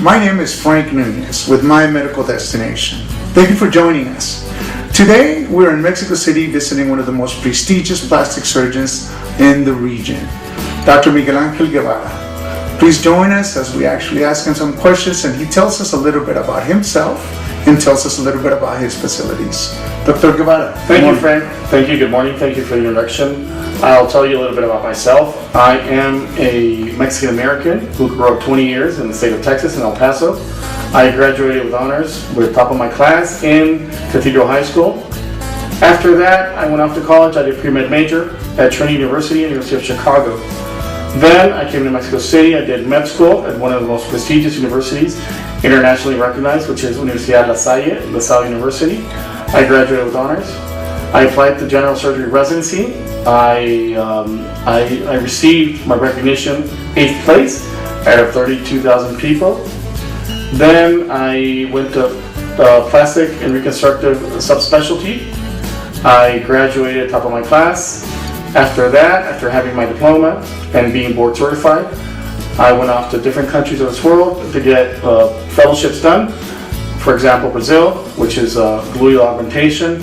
My name is Frank Nunez with My Medical Destination. Thank you for joining us. Today, we're in Mexico City visiting one of the most prestigious plastic surgeons in the region, Dr. Miguel Angel Guevara. Please join us as we actually ask him some questions and he tells us a little bit about himself and tells us a little bit about his facilities. Dr. Guevara. Thank you, Frank. Thank you. Good morning. Thank you for the introduction. I'll tell you a little bit about myself. I am a Mexican American who grew up 20 years in the state of Texas in El Paso. I graduated with honors with top of my class in Cathedral High School. After that, I went off to college. I did pre-med major at Trinity University of Chicago. Then I came to Mexico City. I did med school at one of the most prestigious universities, internationally recognized, which is Universidad La Salle University. I graduated with honors. I applied to general surgery residency. I received my recognition 8th place out of 32,000 people. Then I went to plastic and reconstructive subspecialty. I graduated top of my class. After that, after having my diploma and being board certified, I went off to different countries of this world to get fellowships done. For example, Brazil, which is gluteal augmentation,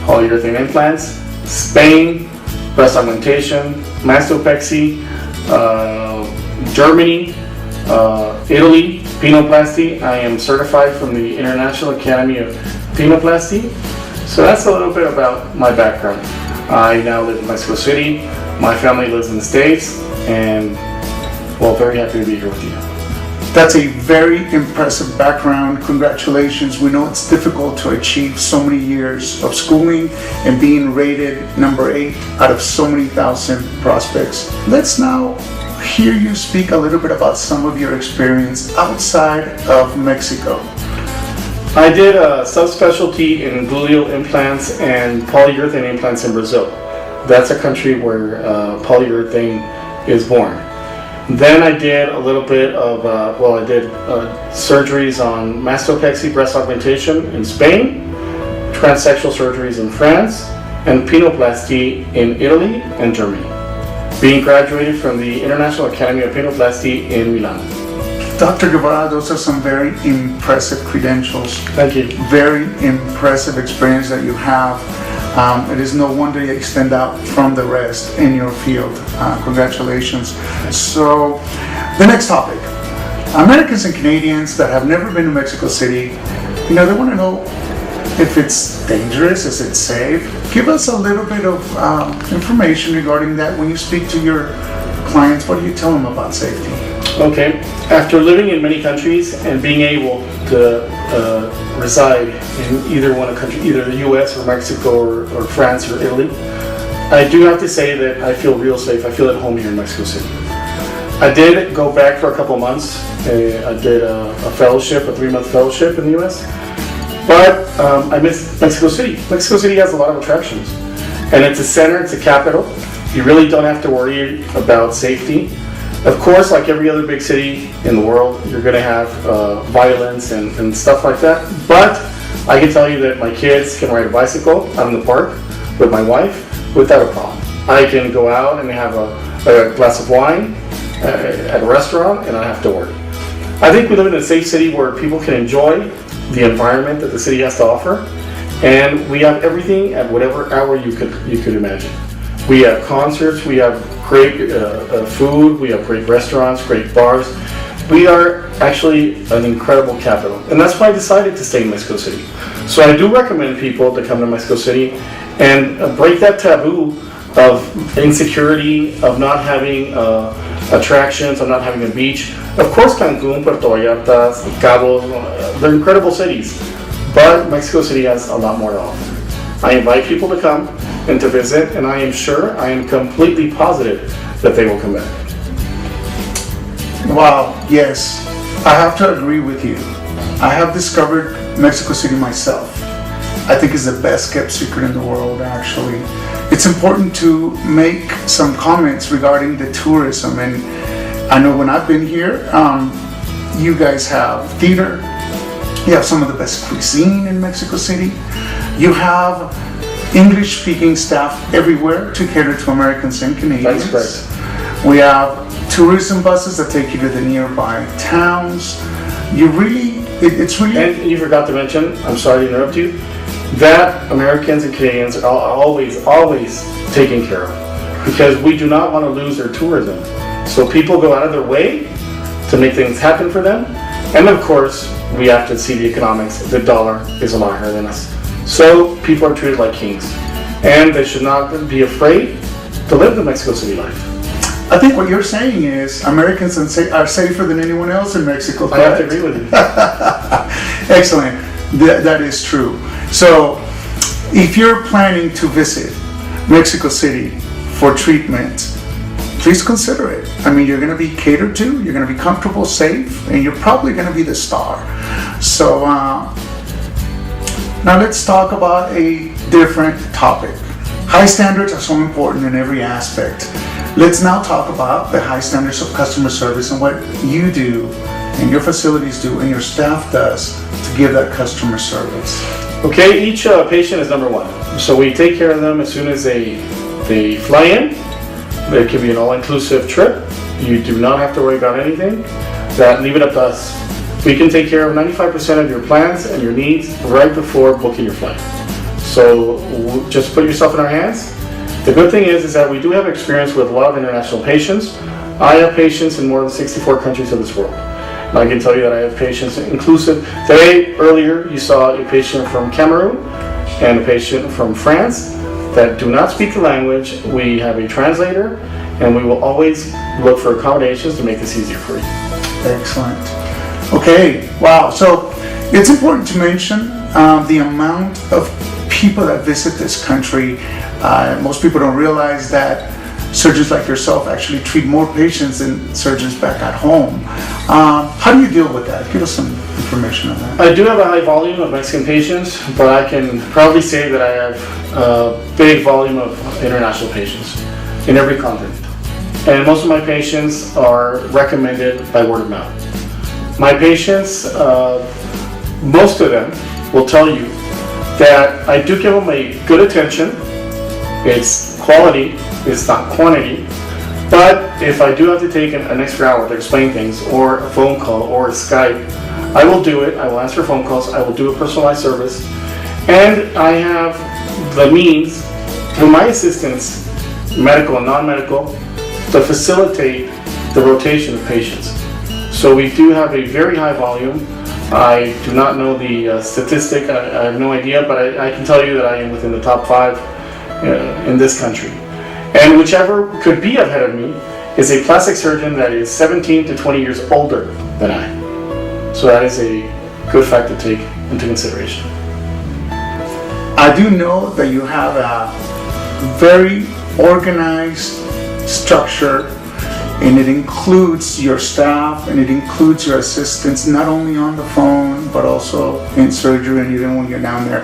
polyurethane implants, Spain, breast augmentation, mastopexy, Germany, Italy, penoplasty. I am certified from the International Academy of Penoplasty. So that's a little bit about my background. I now live in Mexico City. My family lives in the States, and well, very happy to be here with you. That's a very impressive background. Congratulations. We know it's difficult to achieve so many years of schooling and being rated number 8 out of so many thousand prospects. Let's now hear you speak a little bit about some of your experience outside of Mexico. I did a subspecialty in gluteal implants and polyurethane implants in Brazil. That's a country where polyurethane is born. Then I did a little bit of, surgeries on mastopexy, breast augmentation in Spain, transsexual surgeries in France, and penoplasty in Italy and Germany. Being graduated from the International Academy of Penoplasty in Milan. Dr. Guevara, those are some very impressive credentials. Thank you. Very impressive experience that you have. It is no wonder you extend out from the rest in your field. Congratulations. So, the next topic. Americans and Canadians that have never been to Mexico City, they want to know if it's dangerous, is it safe? Give us a little bit of information regarding that. When you speak to your clients, what do you tell them about safety? Okay, after living in many countries and being able to reside in either one country, either the US or Mexico or France or Italy, I do have to say that I feel real safe. I feel at home here in Mexico City. I did go back for a couple months. I did a fellowship, a 3-month fellowship in the US, but I miss Mexico City. Mexico City has a lot of attractions, and it's a center, it's a capital. You really don't have to worry about safety. Of course, like every other big city in the world, you're going to have violence and stuff like that. But I can tell you that my kids can ride a bicycle out in the park with my wife without a problem. I can go out and have a glass of wine at a restaurant and I don't have to worry. I think we live in a safe city where people can enjoy the environment that the city has to offer. And we have everything at whatever hour you could imagine. We have concerts, we have great food, we have great restaurants, great bars. We are actually an incredible capital, and that's why I decided to stay in Mexico City. So I do recommend people to come to Mexico City and break that taboo of insecurity, of not having attractions, of not having a beach. Of course, Cancun, Puerto Vallarta, Cabo, they're incredible cities, but Mexico City has a lot more to offer. I invite people to come and to visit, and I am completely positive that they will come back. Wow, yes, I have to agree with you. I have discovered Mexico City myself. I think it's the best kept secret in the world, actually. It's important to make some comments regarding the tourism, and I know when I've been here, you guys have theater, you have some of the best cuisine in Mexico City, you have English-speaking staff everywhere to cater to Americans and Canadians. That's great. We have tourism buses that take you to the nearby towns. it's really. And you forgot to mention, I'm sorry to interrupt you, that Americans and Canadians are always taken care of, because we do not want to lose their tourism. So people go out of their way to make things happen for them. And of course, we have to see the economics. The dollar is a lot higher than us. So people are treated like kings. And they should not be afraid to live the Mexico City life. I think what you're saying is Americans are safer than anyone else in Mexico. I have to agree with you. Excellent. That is true. So, if you're planning to visit Mexico City for treatment, please consider it. I mean, you're going to be catered to, you're going to be comfortable, safe, and you're probably going to be the star. So, now let's talk about a different topic. High standards are so important in every aspect. Let's now talk about the high standards of customer service and what you do and your facilities do and your staff does to give that customer service. Okay, each patient is number one. So we take care of them as soon as they fly in. It can be an all-inclusive trip. You do not have to worry about anything. Leave it up to us. We can take care of 95% of your plans and your needs right before booking your flight. So just put yourself in our hands. The good thing is that we do have experience with a lot of international patients. I have patients in more than 64 countries of this world. And I can tell you that I have patients inclusive. Today, earlier, you saw a patient from Cameroon and a patient from France that do not speak the language. We have a translator, and we will always look for accommodations to make this easier for you. Excellent. Okay, wow. So it's important to mention the amount of people that visit this country. Most people don't realize that surgeons like yourself actually treat more patients than surgeons back at home. How do you deal with that? Give us some information on that. I do have a high volume of Mexican patients, but I can proudly say that I have a big volume of international patients in every continent. And most of my patients are recommended by word of mouth. My patients, most of them will tell you that I do give them a good attention. It's quality, it's not quantity. But if I do have to take an extra hour to explain things, or a phone call, or a Skype, I will do it. I will answer phone calls. I will do a personalized service. And I have the means, through my assistants, medical and non-medical, to facilitate the rotation of patients. So we do have a very high volume. I do not know the statistic, I have no idea, but I can tell you that I am within the top 5 in this country. And whichever could be ahead of me is a plastic surgeon that is 17 to 20 years older than I. So that is a good fact to take into consideration. I do know that you have a very organized structure, and it includes your staff and it includes your assistants, not only on the phone but also in surgery and even when you're down there.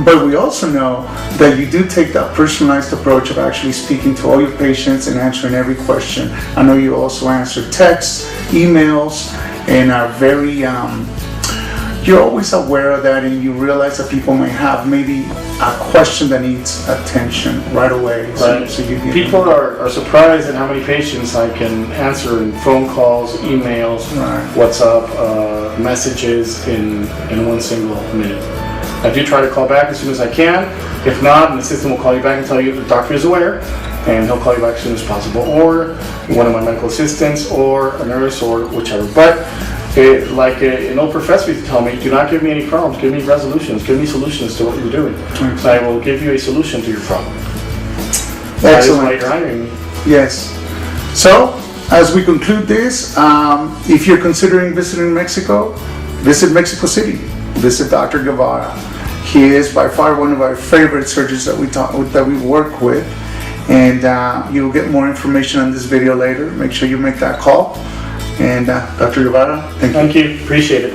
But we also know that you do take that personalized approach of actually speaking to all your patients and answering every question. I know you also answer texts, emails, and are very you're always aware of that, and you realize that people may have maybe a question that needs attention right away. Right. So people are surprised at how many patients I can answer in phone calls, emails, right, WhatsApp, messages in one single minute. I do try to call back as soon as I can. If not, the system will call you back and tell you the doctor is aware, and he'll call you back as soon as possible, or one of my medical assistants, or a nurse, or whichever. But like an old professor used to tell me, do not give me any problems, give me resolutions, give me solutions to what you're doing. So I will give you a solution to your problem. Excellent. That is why you're hiring me. Yes. So, as we conclude this, if you're considering visiting Mexico, visit Mexico City. Visit Dr. Guevara. He is by far one of our favorite surgeons that we work with. And you'll get more information on this video later. Make sure you make that call. And Dr. Guevara, thank you. Thank you. Appreciate it.